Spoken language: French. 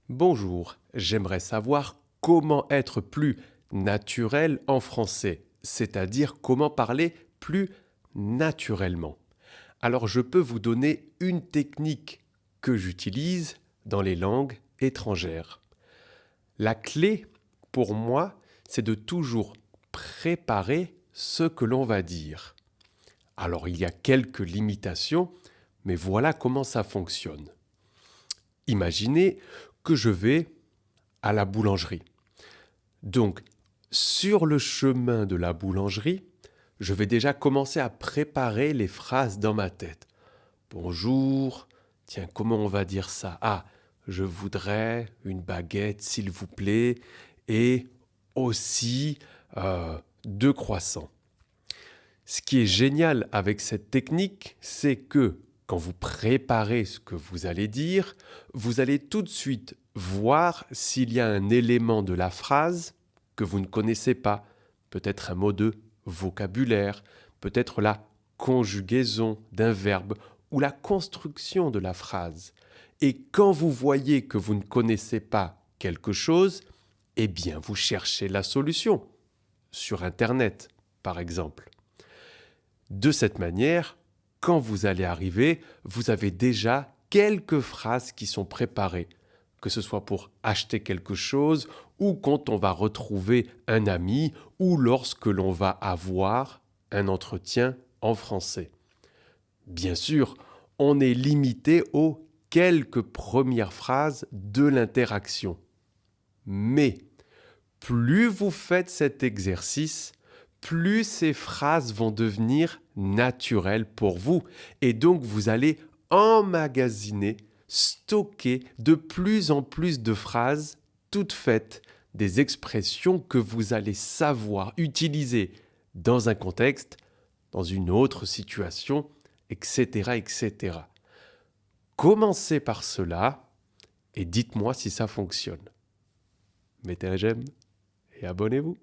Bonjour, j'aimerais savoir comment être plus naturel en français, c'est-à-dire comment parler plus naturellement. Alors je peux vous donner une technique que j'utilise dans les langues étrangères. La clé, pour moi, c'est de toujours préparer ce que l'on va dire. Alors il y a quelques limitations, mais voilà comment ça fonctionne. Imaginez que je vais à la boulangerie. Donc, sur le chemin de la boulangerie, je vais déjà commencer à préparer les phrases dans ma tête. Bonjour, tiens, comment on va dire ça? Ah, je voudrais une baguette, s'il vous plaît, et aussi 2 croissants. Ce qui est génial avec cette technique, c'est que quand vous préparez ce que vous allez dire, vous allez tout de suite voir s'il y a un élément de la phrase que vous ne connaissez pas, peut-être un mot de vocabulaire, peut-être la conjugaison d'un verbe ou la construction de la phrase. Et quand vous voyez que vous ne connaissez pas quelque chose, eh bien vous cherchez la solution, sur Internet par exemple. De cette manière, quand vous allez arriver, vous avez déjà quelques phrases qui sont préparées, que ce soit pour acheter quelque chose ou quand on va retrouver un ami ou lorsque l'on va avoir un entretien en français. Bien sûr, on est limité aux quelques premières phrases de l'interaction. Mais plus vous faites cet exercice, plus ces phrases vont devenir naturelles pour vous. Et donc, vous allez emmagasiner, stocker de plus en plus de phrases toutes faites, des expressions que vous allez savoir utiliser dans un contexte, dans une autre situation, etc., etc. Commencez par cela et dites-moi si ça fonctionne. Mettez un j'aime et abonnez-vous.